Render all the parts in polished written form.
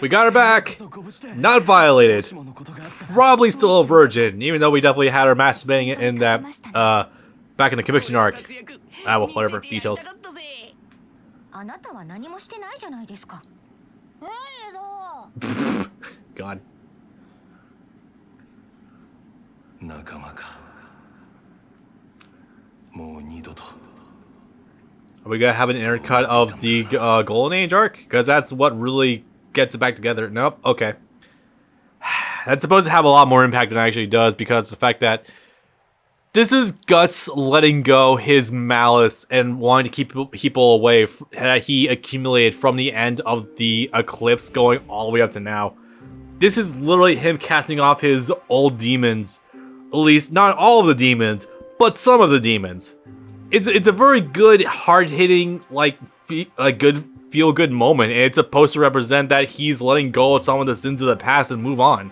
We got her back. Not violated. Probably still a virgin, even though we definitely had her masturbating in that, back in the conviction arc. Ah, well, whatever. Details. God. Are we gonna have an intercut of the Golden Age arc? Because that's what really gets it back together. Nope. Okay. That's supposed to have a lot more impact than it actually does, because the fact that this is Guts letting go his malice and wanting to keep people away that he accumulated from the end of the eclipse going all the way up to now. This is literally him casting off his old demons. At least not all of the demons, but some of the demons. It's a very good, hard-hitting, like, good feel-good moment, and it's supposed to represent that he's letting go of some of the sins of the past and move on.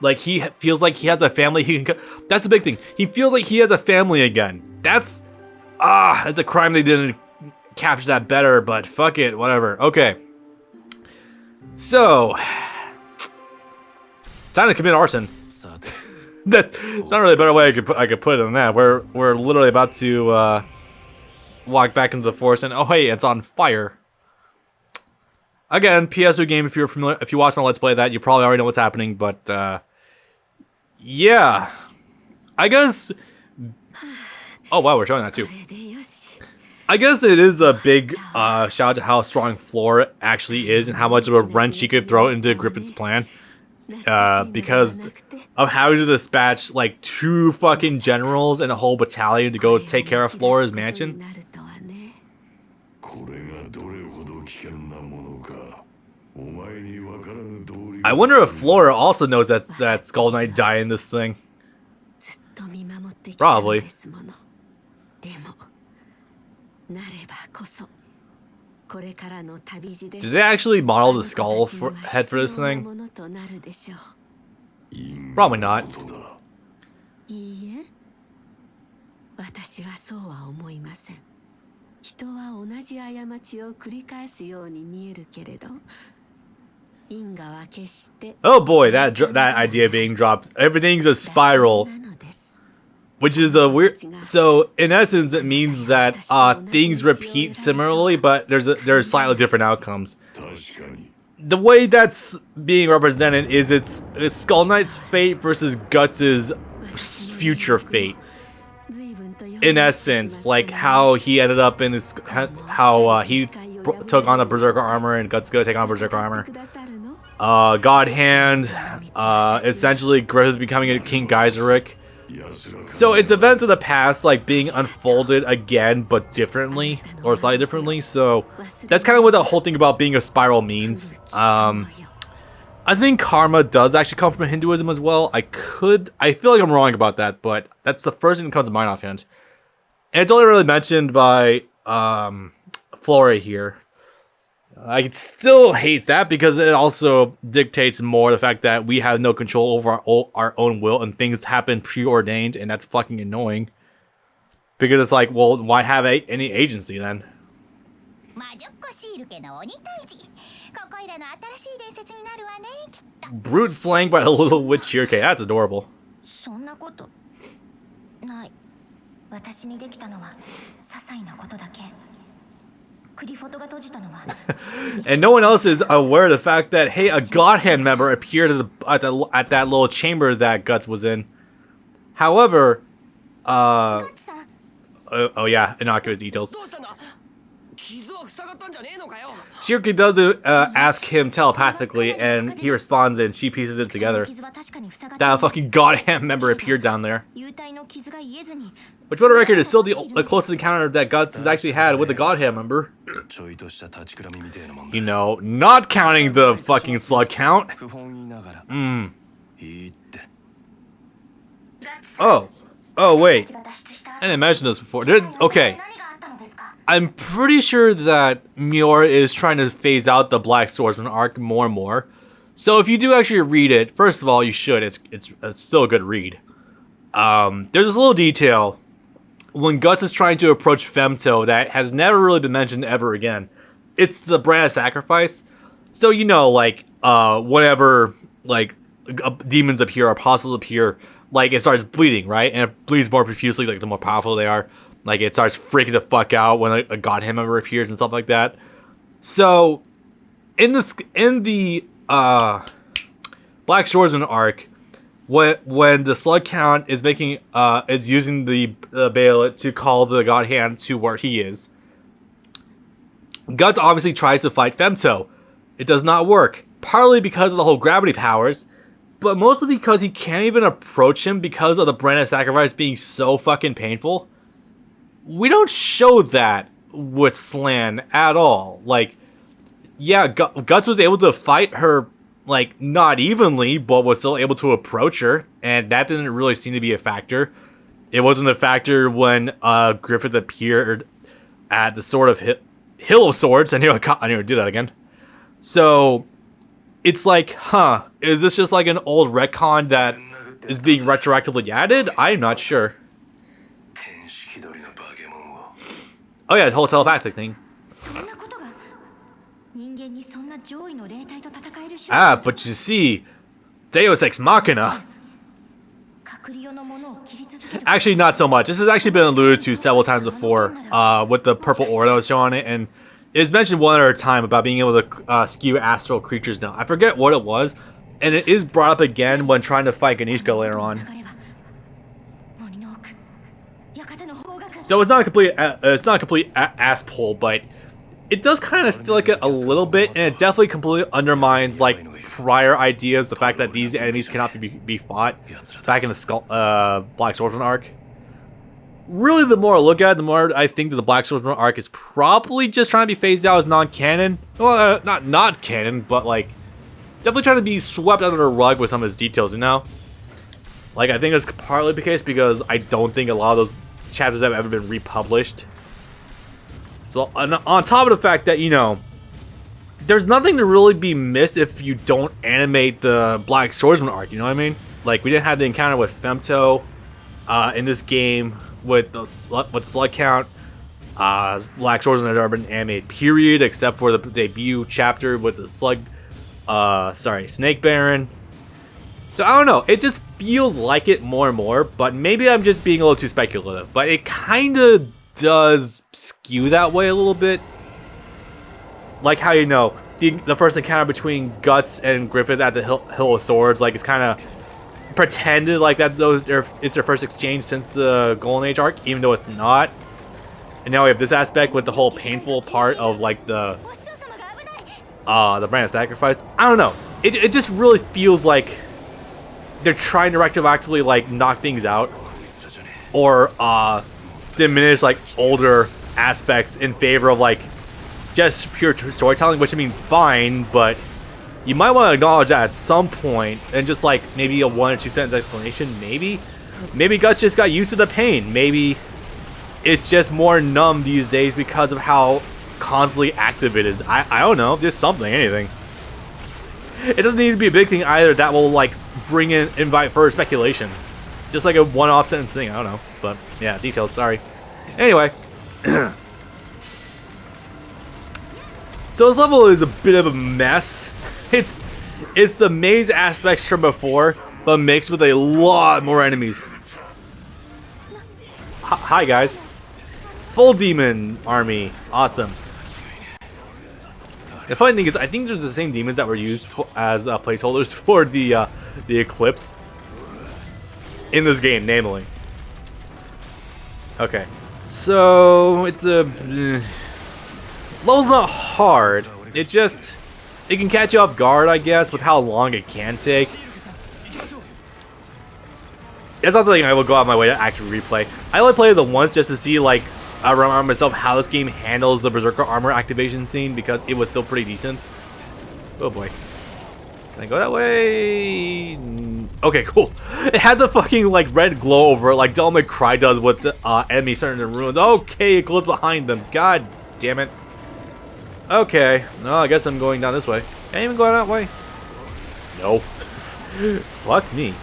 Like, he feels like he has a family he can... That's the big thing. He feels like he has a family again. That's a crime they didn't capture that better, but fuck it, whatever. Okay. So... time to commit arson. That's not really a better way I could put it than that. We're literally about to walk back into the forest, and oh hey, it's on fire. Again, PS2 game. If you're familiar, if you watch my Let's Play that, you probably already know what's happening. But yeah, I guess. Oh wow, we're showing that too. I guess it is a big shout out to how strong Flora actually is and how much of a wrench she could throw into Griffin's plan. Because of having to dispatch like 2 fucking generals and a whole battalion to go take care of Flora's mansion. I wonder if Flora also knows that Skull Knight died in this thing. Probably. Did they actually model the skull head for this thing? Probably not. Oh boy, that idea being dropped. Everything's a spiral. Which is a weird. So in essence, it means that things repeat similarly, but there's slightly different outcomes. The way that's being represented is it's Skull Knight's fate versus Guts' future fate. In essence, like how he ended up in his, how he took on the Berserker armor and Guts go take on Berserker armor. God Hand, essentially Griffith becoming a King Geyseric. So it's events of the past like being unfolded again but differently, or slightly differently. So that's kind of what the whole thing about being a spiral means. I think karma does actually come from Hinduism as well. I feel like I'm wrong about that, but that's the first thing that comes to mind offhand. And it's only really mentioned by Flora here. I still hate that because it also dictates more the fact that we have no control over our own will and things happen preordained, and that's fucking annoying. Because it's like, well, why have any agency then? Brute slang by the little witch Yuke. That's adorable. And no one else is aware of the fact that, hey, a God Hand member appeared at that little chamber that Guts was in. However, oh yeah, innocuous details. Shirky does ask him telepathically, and he responds, and she pieces it together. That fucking God Hand member appeared down there. Which, for the record, is still the closest encounter that Guts has actually had with the God Hand member. You know, not counting the fucking slug count. Oh, wait. I didn't mention this before. Okay. I'm pretty sure that Miura is trying to phase out the Black Swordsman arc more and more. So if you do actually read it, first of all, you should. It's still a good read. There's this little detail when Guts is trying to approach Femto that has never really been mentioned ever again. It's the brand of sacrifice. So, you know, like, whenever, like, demons appear or apostles appear, like, it starts bleeding, right? And it bleeds more profusely, like, the more powerful they are. Like, it starts freaking the fuck out when a god hand member appears and stuff like that. So, in the Black Swordsman arc, when the slug count is is using the Bayolet to call the god hand to where he is, Guts obviously tries to fight Femto. It does not work, partly because of the whole gravity powers, but mostly because he can't even approach him because of the brand of sacrifice being so fucking painful. We don't show that with Slan at all. Like, yeah, Guts was able to fight her, like, not evenly, but was still able to approach her, and that didn't really seem to be a factor. It wasn't a factor when Griffith appeared at the Sword of Hill of Swords. I knew to do that again. So, it's like, huh, is this just like an old retcon that is being retroactively added? I'm not sure. Oh yeah, the whole telepathic thing. Ah, but you see, Deus Ex Machina. Actually, not so much. This has actually been alluded to several times before with the purple aura that was shown on it, and it's mentioned one other time about being able to skew astral creatures now. I forget what it was, and it is brought up again when trying to fight Ganishka later on. So it's not a complete ass pull, but it does kind of feel like it a little bit, and it definitely completely undermines like prior ideas. The fact that these enemies cannot be fought back in the Black Swordsman arc. Really, the more I look at it, the more I think that the Black Swordsman arc is probably just trying to be phased out as non-canon. Well, not canon, but like definitely trying to be swept under the rug with some of its details. You know, like I think it's partly the case because I don't think a lot of those chapters have ever been republished. So on top of the fact that, you know, there's nothing to really be missed if you don't animate the Black Swordsman arc, you know what I mean? Like, we didn't have the encounter with Femto in this game with the slug count. Black Swordsman had never been animated, period, except for the debut chapter with the Snake Baron. So I don't know, it just feels like it more and more, but maybe I'm just being a little too speculative. But it kind of does skew that way a little bit. Like how, you know, the first encounter between Guts and Griffith at the Hill of Swords, like it's kind of pretended like that it's their first exchange since the Golden Age arc, even though it's not. And now we have this aspect with the whole painful part of like the brand of sacrifice. I don't know. It just really feels like they're trying to retroactively like knock things out or diminish like older aspects in favor of like just pure storytelling, which I mean fine, but you might want to acknowledge that at some point and just like maybe a 1 or 2 sentence explanation. Maybe Guts just got used to the pain. Maybe it's just more numb these days because of how constantly active it is. I don't know, just something, anything. It doesn't need to be a big thing either that will like bring in invite further speculation. Just like a one-off sentence thing, I don't know. But yeah, details, sorry. Anyway. So this level is a bit of a mess. It's the maze aspects from before, but mixed with a lot more enemies. Hi guys. Full demon army. Awesome. The funny thing is, I think there's the same demons that were used as placeholders for the Eclipse in this game, namely. Okay, so it's a level's not hard. It can catch you off guard, I guess, with how long it can take. That's not the thing I will go out of my way to actually replay. I only played it once just to see, like, I remind myself how this game handles the Berserker armor activation scene because it was still pretty decent. Oh boy. Can I go that way? Okay, cool. It had the fucking, like, red glow over it like Devil May Cry does with the enemies turning into ruins. Okay, it glows behind them. God damn it. Okay. No, I guess I'm going down this way. Can't even go that way? No. Fuck me.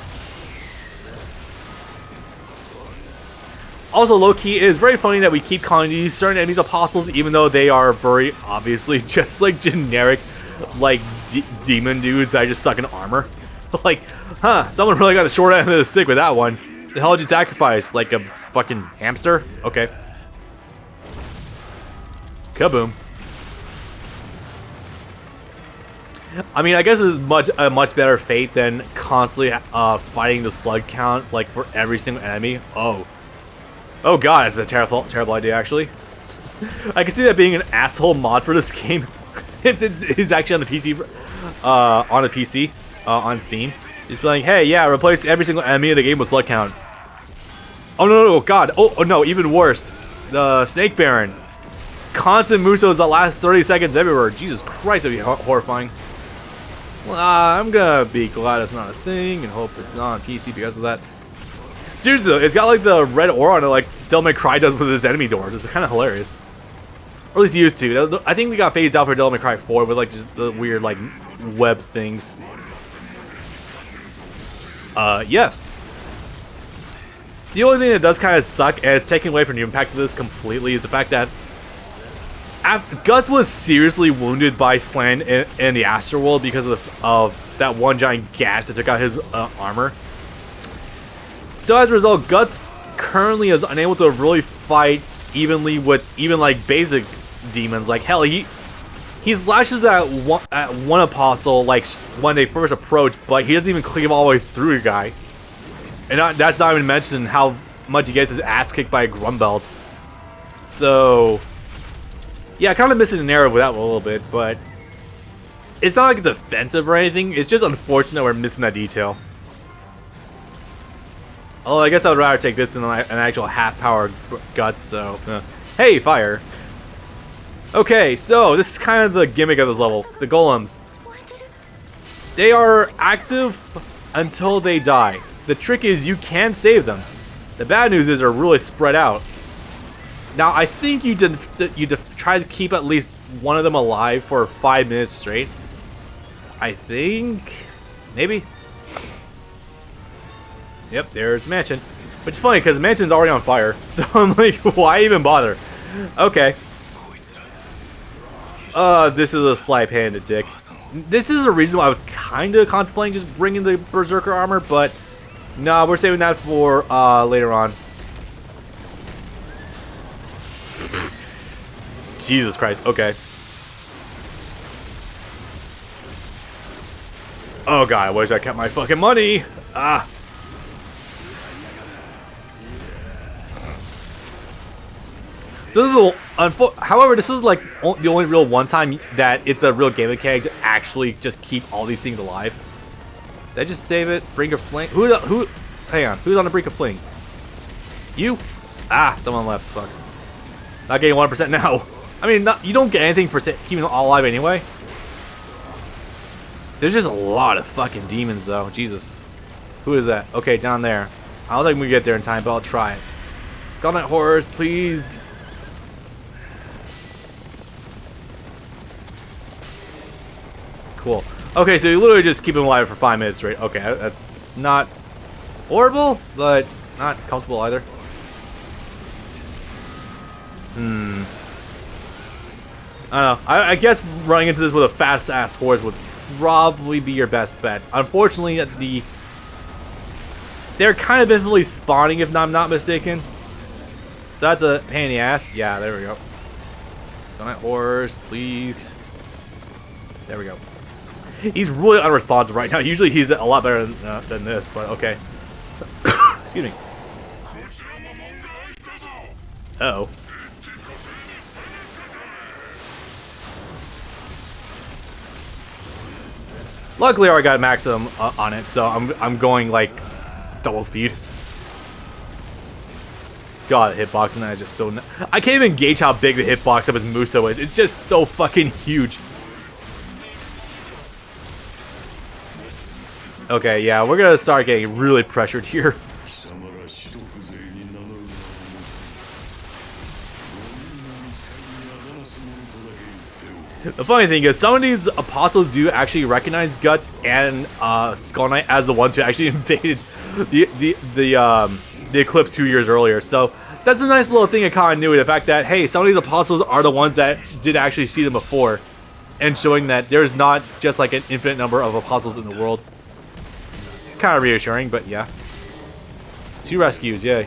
Also, low-key, it is very funny that we keep calling these certain enemies apostles, even though they are very obviously just like generic like demon dudes that just suck in armor. Like, huh? Someone really got the short end of the stick with that one. The hell did you sacrifice? Like a fucking hamster? Okay. Kaboom. I mean, I guess it's a much better fate than constantly fighting the slug count like for every single enemy. Oh god, that's a terrible idea actually. I can see that being an asshole mod for this game. If it is actually on the PC, on Steam. Just be like, hey, yeah, replace every single enemy in the game with slug count. Oh no, god. Oh no, even worse. The Snake Baron. Constant Musos that last 30 seconds everywhere. Jesus Christ, that'd be horrifying. Well, I'm gonna be glad it's not a thing and hope it's not on PC because of that. Seriously though, it's got like the red aura on it like Devil May Cry does with its enemy doors. It's kind of hilarious. Or at least used to. I think they got phased out for Devil May Cry 4 with like just the weird like web things. Yes. The only thing that does kind of suck and it's taking away from the impact of this completely is the fact that Guts was seriously wounded by Slan in the Astroworld because of that one giant gash that took out his armor. So as a result, Guts currently is unable to really fight evenly with even like basic demons. Like hell, he slashes at one apostle like when they first approach, but he doesn't even cleave all the way through a guy. And that's not even mentioning how much he gets his ass kicked by a Grumbelt. So yeah, kind of missing the narrative with that one a little bit, but it's not like it's offensive or anything. It's just unfortunate we're missing that detail. Oh, I guess I would rather take this than an actual half-power Guts, so... Hey, fire! Okay, so this is kind of the gimmick of this level. The golems. They are active until they die. The trick is you can save them. The bad news is they're really spread out. Now, I think you try to keep at least one of them alive for 5 minutes straight. I think... maybe? Yep, there's the mansion. Which is funny, because the mansion's already on fire. So I'm like, why even bother? Okay. This is a slight-handed dick. This is the reason why I was kind of contemplating just bringing the Berserker armor, but... nah, we're saving that for later on. Jesus Christ, okay. Oh god, I wish I kept my fucking money! Ah! So this is however, this is like the only real one time that it's a real game mechanic to actually just keep all these things alive. Did I just save it? Brink of Fling? Who? Hang on, who's on the Brink of Fling? You? Ah, someone left, fuck. Not getting 1% now. I mean, you don't get anything for keeping them all alive anyway. There's just a lot of fucking demons though, Jesus. Who is that? Okay, down there. I don't think we get there in time, but I'll try it. Godnight Horrors, please. Cool. Okay, so you literally just keep him alive for 5 minutes straight. Okay, that's not horrible, but not comfortable either. I don't know. I guess running into this with a fast-ass horse would probably be your best bet. Unfortunately, they're kind of infinitely spawning, if I'm not mistaken. So that's a pain in the ass. Yeah, there we go. Godnight Horrors, please. There we go. He's really unresponsive right now. Usually he's a lot better than this, but okay. Excuse me. Uh-oh. Luckily, I already got maximum on it, so I'm going like double speed. God, the hitbox and that is just so. I can't even gauge how big the hitbox of his Muso is. It's just so fucking huge. Okay, yeah, we're gonna start getting really pressured here. The funny thing is, some of these apostles do actually recognize Guts and Skull Knight as the ones who actually invaded the Eclipse 2 years earlier. So that's a nice little thing of continuity. The fact that hey, some of these apostles are the ones that did actually see them before, and showing that there's not just like an infinite number of apostles in the world. Kind of reassuring, but yeah. 2 rescues, yay.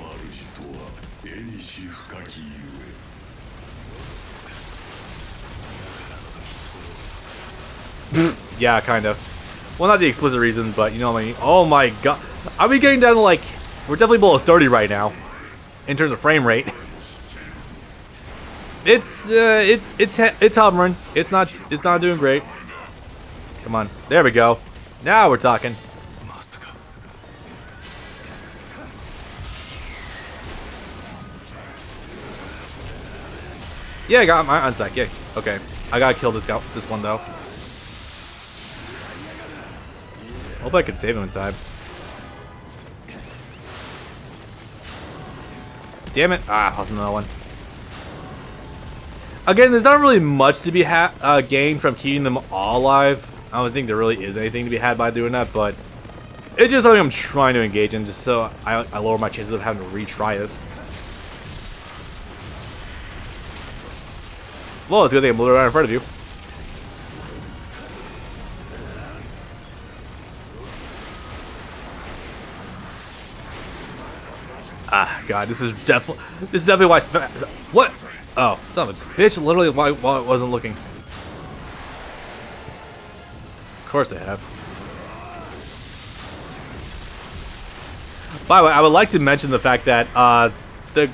Yeah, kind of. Well, not the explicit reason, but you know what I mean. Oh my god. Are we getting down to like... We're definitely below 30 right now. In terms of frame rate. It's hovering. It's not doing great. Come on. There we go. Now we're talking. Yeah, I got my eyes back. Yay. Okay. I gotta kill this one though. Hopefully I can save him in time. Damn it. Ah, lost another one. Again, there's not really much to be gained from keeping them all alive. I don't think there really is anything to be had by doing that, but it's just something I'm trying to engage in, just so I lower my chances of having to retry this. Well, it's a good thing I'm literally right in front of you. Ah, God, this is definitely why. What? Oh, son of a bitch! Literally, why it wasn't looking. Of course I have. By the way, I would like to mention the fact that the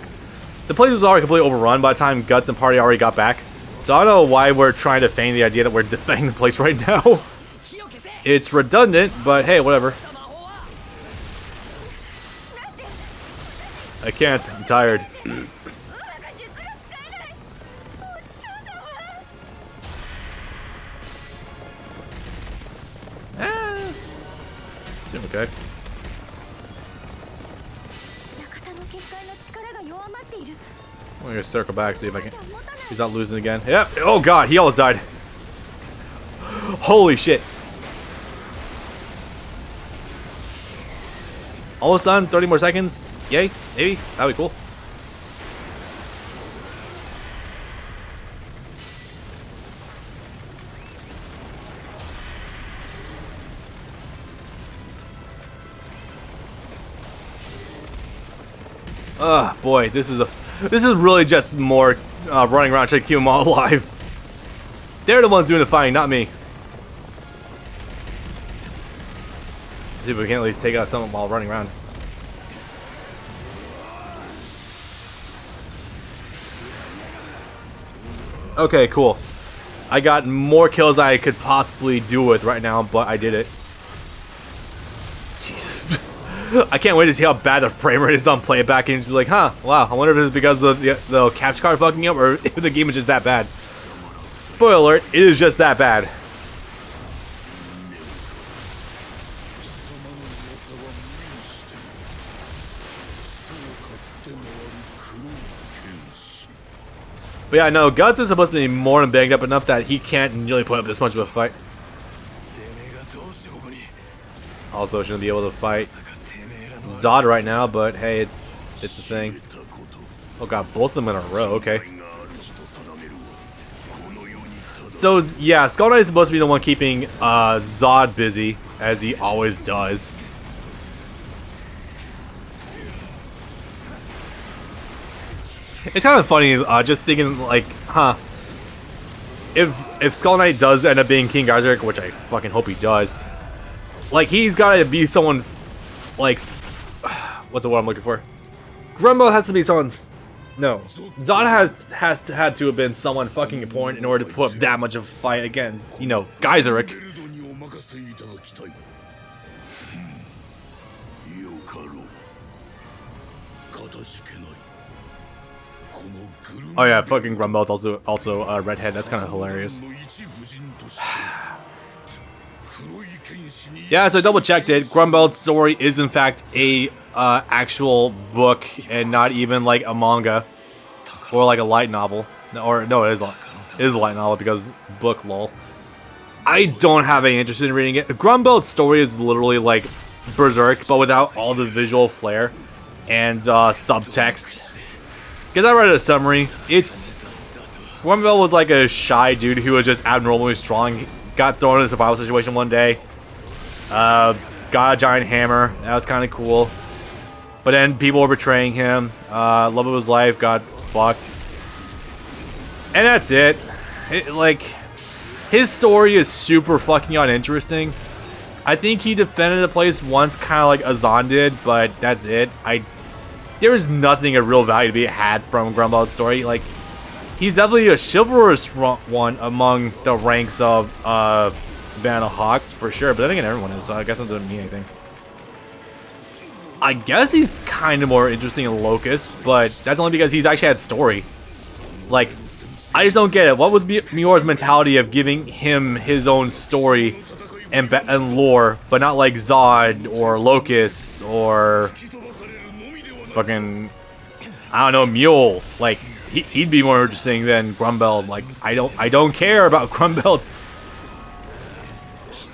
place was already completely overrun by the time Guts and Party already got back. So I don't know why we're trying to feign the idea that we're defending the place right now. It's redundant, but hey, whatever. I can't. I'm tired. Okay. I'm gonna circle back, see if I can. He's not losing again. Yep. Oh god, he almost died. Holy shit. Almost done. 30 more seconds. Yay. Maybe. That'd be cool. Boy, this is really just more running around trying to keep them all alive. They're the ones doing the fighting, not me. See if we can at least take out some of them while running around. Okay, cool. I got more kills than I could possibly do with right now, but I did it. Jesus. I can't wait to see how bad the frame rate is on playback and just be like, huh, wow, I wonder if it's because of the capture card fucking up or if the game is just that bad. Spoiler alert, it is just that bad. But yeah, no, Guts is supposed to be more than banged up enough that he can't really put up this much of a fight. Also shouldn't be able to fight Zod right now, but hey, it's a thing. Oh god, both of them in a row, okay. So yeah, Skull Knight is supposed to be the one keeping Zod busy, as he always does. It's kind of funny, just thinking like, huh, if Skull Knight does end up being King Berserk, which I fucking hope he does, like he's gotta be someone like, what's the word I'm looking for? Grumbo has to be someone. No, Zod had to have been someone fucking important in order to put up that much of a fight against, you know, Berserk. Oh yeah, fucking Grumbel's also a redhead. That's kind of hilarious. Yeah, so I double checked it. Grumbel's story is in fact a actual book and not even like a manga or like a light novel. Or no, it is a light novel because book lol. I don't have any interest in reading it. Grumbel's story is literally like Berserk, but without all the visual flair and subtext. Because I read a summary, it's Grumble was like a shy dude who was just abnormally strong. He got thrown in a survival situation one day. Got a giant hammer. That was kind of cool. But then people were betraying him. Love of his life got fucked. And that's it. Like, his story is super fucking uninteresting. I think he defended a place once, kind of like Azan did, but that's it. There is nothing of real value to be had from Grumble's story. Like, he's definitely a chivalrous one among the ranks of Vanna Hawks, for sure. But I think everyone is, so I guess that doesn't mean anything. I guess he's kind of more interesting in Locust, but that's only because he's actually had story. Like, I just don't get it. What was Mior's mentality of giving him his own story and lore, but not like Zod or Locust or fucking, I don't know, Mule? Like, he'd be more interesting than Grumbeld. Like, I don't care about Grumbeld.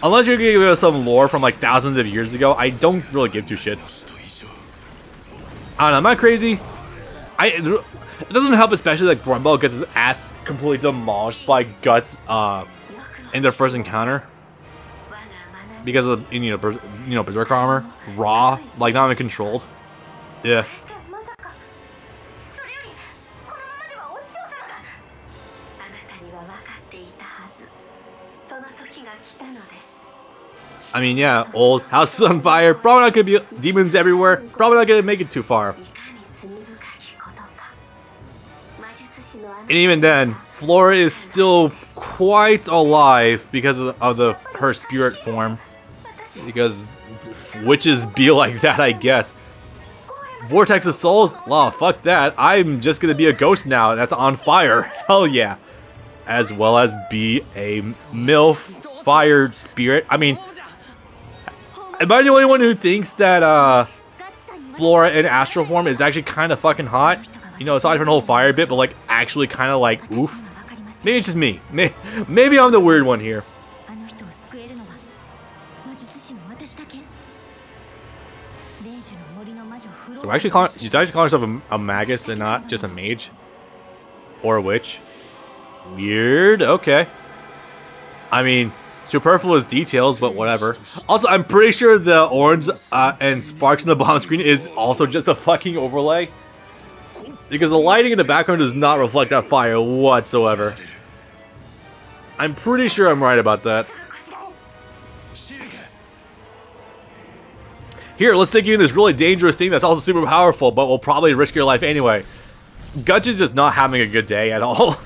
Unless you're gonna give us some lore from like thousands of years ago, I don't really give two shits. I don't know, am I crazy? It doesn't help, especially that Grumbeld gets his ass completely demolished by Guts in their first encounter. Because of, Berserk armor. Raw, like not even controlled. Yeah. I mean, yeah, old house is on fire. Probably not gonna be demons everywhere. Probably not gonna make it too far. And even then, Flora is still quite alive because of her spirit form. Because witches be like that, I guess. Vortex of Souls? Well, fuck that. I'm just gonna be a ghost now that's on fire. Hell yeah. As well as be a MILF fire spirit. I mean, am I the only one who thinks that Flora in astral form is actually kind of fucking hot? You know, aside from the whole fire bit, but like actually kind of like, oof. Maybe it's just me. Maybe I'm the weird one here. So she's actually calling herself a magus and not just a mage? Or a witch? Weird, okay. I mean, superfluous details, but whatever. Also, I'm pretty sure the orange and sparks in the bottom screen is also just a fucking overlay. Because the lighting in the background does not reflect that fire whatsoever. I'm pretty sure I'm right about that. Here, let's take you in this really dangerous thing that's also super powerful, but will probably risk your life anyway. Guts is just not having a good day at all.